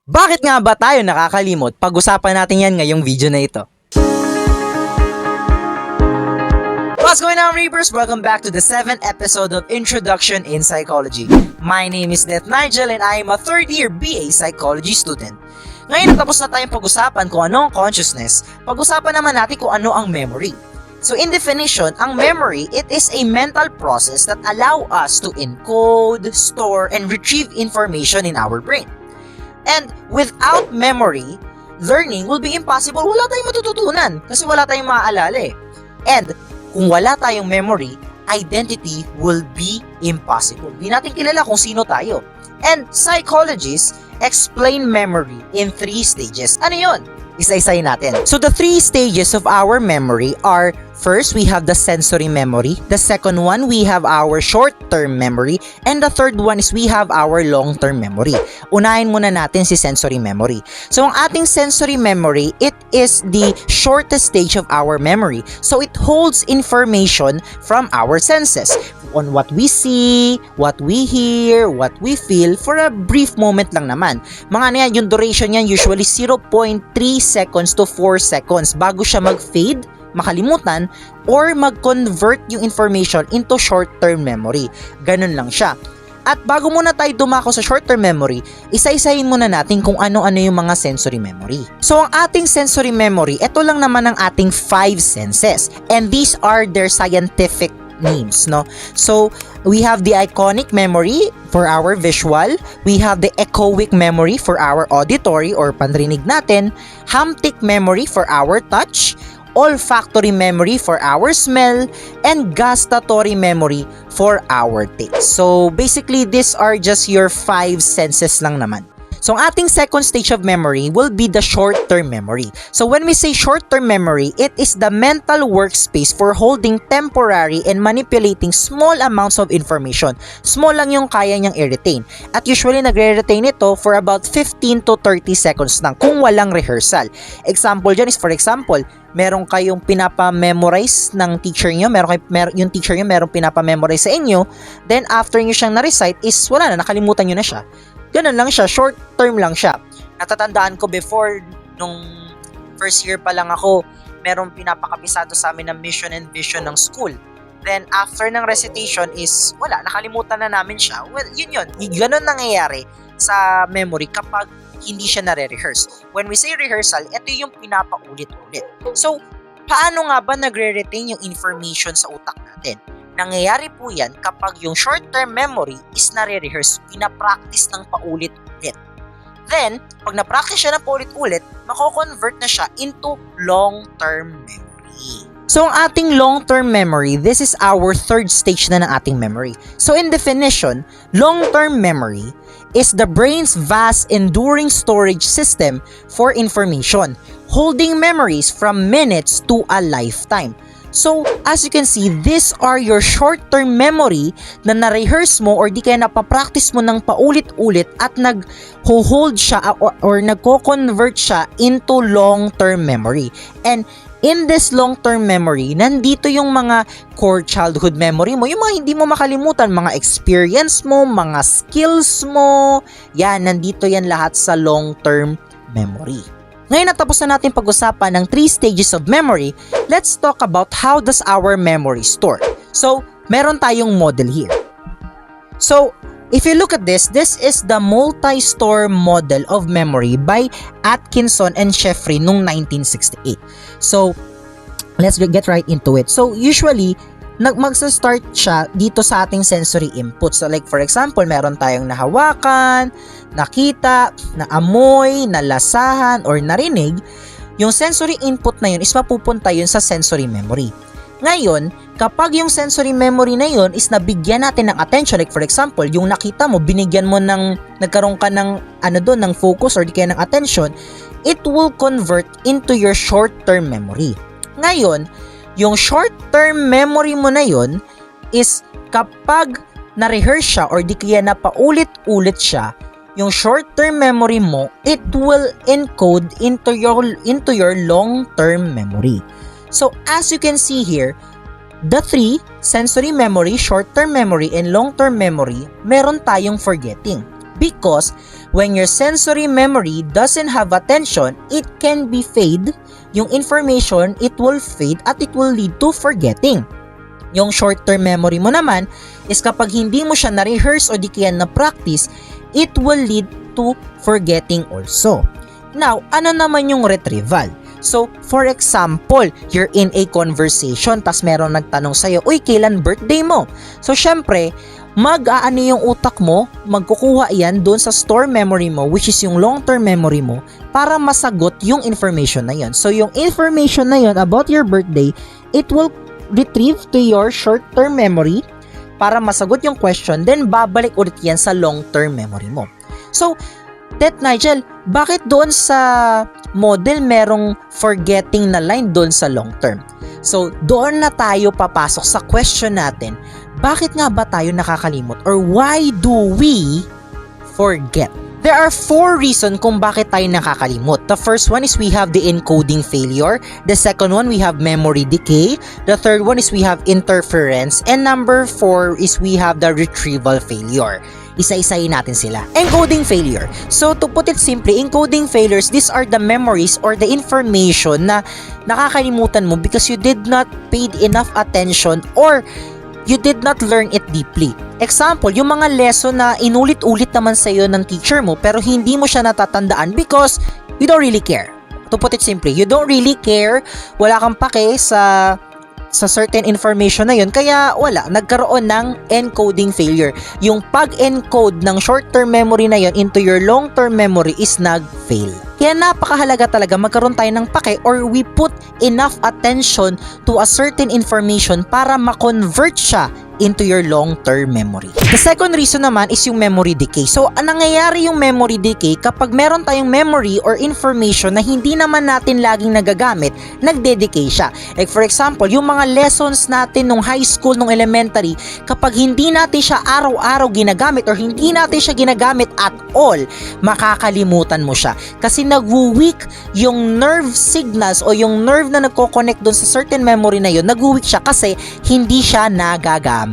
Bakit nga ba tayo nakakalimot? Pag-usapan natin yan ngayong video na ito. What's going on, Reapers? Welcome back to the 7th episode of Introduction in Psychology. My name is Net Nigel and I am a third-year BA Psychology student. Ngayon natapos na tayong pag-usapan kung ano ang consciousness, pag-usapan naman natin kung ano ang memory. So in definition, ang memory, it is a mental process that allow us to encode, store, and retrieve information in our brain. And without memory, learning will be impossible. Wala tayong matututunan kasi wala tayong maaalala eh. And kung wala tayong memory, identity will be impossible. Di natin kilala kung sino tayo. And psychologists explain memory in 3 stages. Ano yun? Isa-isayin natin. So the 3 stages of our memory are, first, we have the sensory memory. The second one, we have our short-term memory. And the third one is we have our long-term memory. Unahin muna natin si sensory memory. So ang ating sensory memory, it is the shortest stage of our memory. So it holds information from our senses on what we see, what we hear, what we feel for a brief moment lang naman. Mga ano yan, yung duration niyan usually 0.3 seconds to 4 seconds bago siya mag-fade, makalimutan, or mag-convert yung information into short-term memory. Ganun lang siya. At bago muna tayo dumako sa short-term memory, isa-isahin muna natin kung ano-ano yung mga sensory memory. So ang ating sensory memory, ito lang naman ang ating 5 senses. And these are their scientific names, no? So we have the iconic memory for our visual, we have the echoic memory for our auditory or panrinig natin, haptic memory for our touch, olfactory memory for our smell, and gustatory memory for our taste. So basically, these are just your 5 senses lang naman. So ang ating second stage of memory will be the short-term memory. So when we say short-term memory, it is the mental workspace for holding temporary and manipulating small amounts of information. Small lang yung kaya niyang i-retain. At usually nagre-retain ito for about 15 to 30 seconds lang kung walang rehearsal. Example dyan is, for example, meron kayong pinapa-memorize ng teacher nyo, yung teacher nyo meron pinapa-memorize sa inyo, then after nyo siyang na-recite is wala na, nakalimutan nyo na siya. Ganun lang siya, short term lang siya. Natatandaan ko before, nung first year pa lang ako, merong pinapakapisado sa amin ng mission and vision ng school. Then after ng recitation is, wala, nakalimutan na namin siya. Well, yun. Ganun nangyayari sa memory kapag hindi siya nare-rehearse. When we say rehearsal, ito yung pinapaulit-ulit. So, paano nga ba nagre-retain yung information sa utak natin? Nangyayari po yan kapag yung short-term memory is nare-rehearse, pinapractice ng paulit-ulit. Then, pag na-practice siya ng paulit-ulit, mako-convert na siya into long-term memory. So, ang ating long-term memory, this is our third stage na ng ating memory. So, in definition, long-term memory is the brain's vast enduring storage system for information, holding memories from minutes to a lifetime. So, as you can see, these are your short-term memory na na-rehearse mo or di kaya napapractice mo ng paulit-ulit at nag-hold siya or nagko-convert siya into long-term memory. And in this long-term memory, nandito yung mga core childhood memory mo, yung mga hindi mo makalimutan, mga experience mo, mga skills mo, yan, nandito yan lahat sa long-term memory. Ngayon natapos na natin pag-usapan ng 3 stages of memory, let's talk about how does our memory store. So, meron tayong model here. So, if you look at this is the multi-store model of memory by Atkinson and Jeffrey noong 1968. So, let's get right into it. So, usually, magsa-start siya dito sa ating sensory input. So like for example, meron tayong nahawakan, nakita, naamoy, nalasahan, or narinig. Yung sensory input na yun is mapupunta yun sa sensory memory. Ngayon, kapag yung sensory memory na yun is nabigyan natin ng attention, like for example, yung nakita mo, binigyan mo ng, nagkaroon ka ng, ng focus or di kaya ng attention, it will convert into your short-term memory. Ngayon, yung short-term memory mo na yun is kapag na-rehearse siya or di kaya na paulit-ulit siya, yung short-term memory mo, it will encode into your long-term memory. So, as you can see here, the 3, sensory memory, short-term memory, and long-term memory, meron tayong forgetting. Because when your sensory memory doesn't have attention, it can be fade. Yung information, it will fade at it will lead to forgetting. Yung short-term memory mo naman is kapag hindi mo siya na-rehearse o di kaya na-practice, it will lead to forgetting also. Now, ano naman yung retrieval? So, for example, you're in a conversation tas meron nagtanong sa'yo, uy, kailan birthday mo? So, syempre, mag-aano yung utak mo, magkukuha yan doon sa store memory mo, which is yung long-term memory mo, para masagot yung information na yun. So, yung information na yun about your birthday, it will retrieve to your short-term memory para masagot yung question, then babalik ulit yan sa long-term memory mo. So, Nigel, bakit doon sa model merong forgetting na line doon sa long-term? So, doon na tayo papasok sa question natin, bakit nga ba tayo nakakalimot or why do we forget? There are 4 reasons kung bakit tayo nakakalimot. The first one is we have the encoding failure. The second one, we have memory decay. The third one is we have interference. And number 4 is we have the retrieval failure. Isa-isayin natin sila. Encoding failure. So to put it simply, encoding failures, these are the memories or the information na nakakalimutan mo because you did not paid enough attention or you did not learn it deeply. Example, yung mga lesson na inulit-ulit naman sa'yo ng teacher mo pero hindi mo siya natatandaan because you don't really care. To put it simply, you don't really care, wala kang pake sa certain information na yun, kaya wala, nagkaroon ng encoding failure. Yung pag-encode ng short-term memory na yun into your long-term memory is nag-fail. Kaya napakahalaga talaga magkaroon tayo ng pake or we put enough attention to a certain information para ma-convert siya into your long-term memory. The second reason naman is yung memory decay. So, nangyayari yung memory decay kapag meron tayong memory or information na hindi naman natin laging nagagamit, nagde-decay siya. Like for example, yung mga lessons natin nung high school, nung elementary, kapag hindi natin siya araw-araw ginagamit or hindi natin siya ginagamit at all, makakalimutan mo siya. Kasi nag-weak yung nerve signals o yung nerve na nagko-connect doon sa certain memory na yun, nag-weak siya kasi hindi siya nagagamit.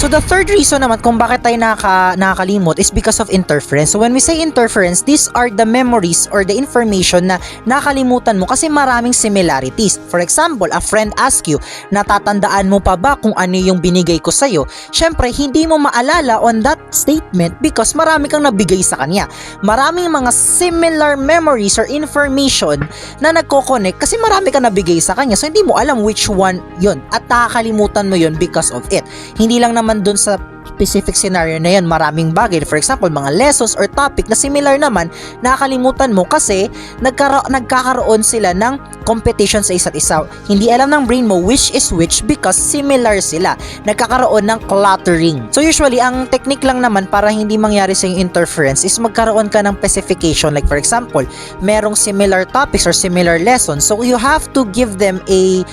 So the third reason naman kung bakit tayo nakakalimot is because of interference. So when we say interference, these are the memories or the information na nakalimutan mo kasi maraming similarities. For example, a friend ask you, natatandaan mo pa ba kung ano yung binigay ko sa'yo? Syempre, hindi mo maalala on that statement because marami kang nabigay sa kanya. Maraming mga similar memories or information na nagko-connect kasi marami kang nabigay sa kanya. So hindi mo alam which one yun at nakakalimutan mo yun because of it. Hindi lang naman dun sa specific scenario na yan, maraming bagay. For example, mga lessons or topic na similar naman, nakakalimutan mo kasi nagkakaroon sila ng competition sa isa't isa. Hindi alam ng brain mo which is which because similar sila. Nagkakaroon ng cluttering. So usually, ang technique lang naman para hindi mangyari sa interference is magkaroon ka ng specification. Like for example, merong similar topics or similar lessons. So you have to give them a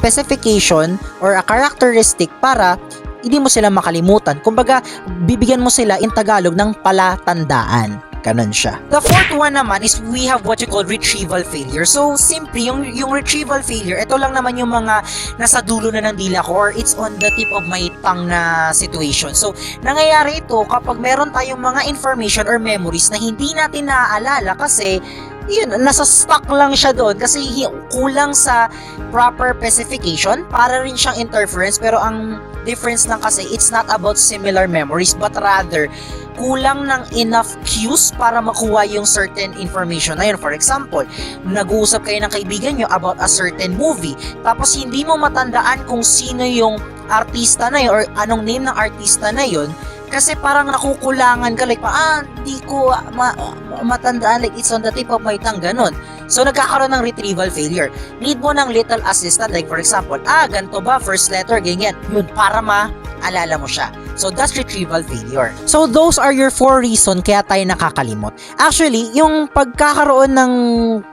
specification or a characteristic para hindi mo sila makalimutan. Kumbaga, bibigyan mo sila in Tagalog ng palatandaan. Ganon siya. The fourth one naman is we have what you call retrieval failure. So, simply, yung retrieval failure, ito lang naman yung mga nasa dulo na ng dila ko or it's on the tip of my tongue na situation. So, nangyayari ito kapag meron tayong mga information or memories na hindi natin naaalala kasi yun, nasa stuck lang siya doon kasi kulang sa proper specification, para rin siyang interference pero ang difference lang kasi it's not about similar memories but rather kulang ng enough cues para makuha yung certain information na yun. For example, nag-uusap kayo ng kaibigan nyo about a certain movie tapos hindi mo matandaan kung sino yung artista na yun or anong name ng artista na yun kasi parang nakukulangan ka like hindi ko matandaan, like it's on the tip of my tongue, ganun. So nagkakaroon ng retrieval failure. Need mo ng little assistant, like for example, ganito ba, first letter, ganyan, yun, para maalala mo siya. So that's retrieval failure. So those are your 4 reasons kaya tayo nakakalimot. Actually, yung pagkakaroon ng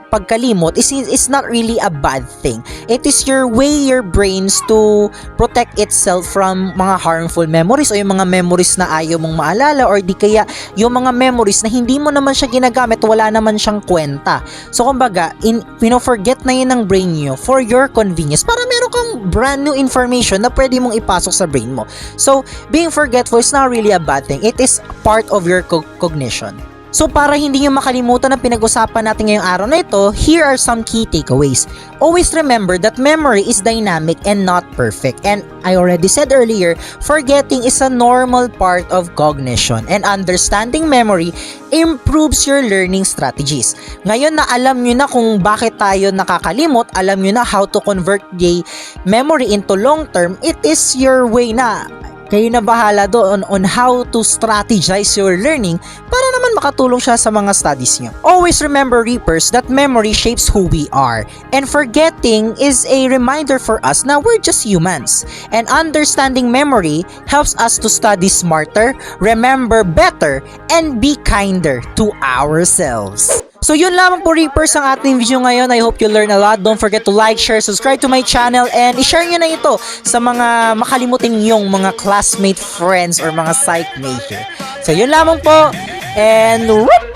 pagkalimot is not really a bad thing. It is your way your brains to protect itself from mga harmful memories o yung mga memories na ayaw mong maalala or di kaya yung mga memories na hindi mo naman siya ginagamit, wala naman siyang kwenta. So kumbaga, pino-forget na yun ng brain nyo for your convenience para meron kang brand new information na pwede mong ipasok sa brain mo. So, being forgetful is not really a bad thing. It is part of your cognition. So para hindi nyo makalimutan ang pinag-usapan natin ngayong araw na ito, here are some key takeaways. Always remember that memory is dynamic and not perfect. And I already said earlier, forgetting is a normal part of cognition, and understanding memory improves your learning strategies. Ngayon na alam nyo na kung bakit tayo nakakalimot, alam nyo na how to convert the memory into long term, it is your way na. Kayo na bahala doon on how to strategize your learning para naman makatulong siya sa mga studies nyo. Always remember, Reapers, that memory shapes who we are. And forgetting is a reminder for us na we're just humans. And understanding memory helps us to study smarter, remember better, and be kinder to ourselves. So yun lamang po, Reapers, ang ating video ngayon. I hope you learn a lot. Don't forget to like, share, subscribe to my channel, and i-share nyo na ito sa mga makalimuting yung mga classmate, friends, or mga psych major. So yun lamang po, and whoop!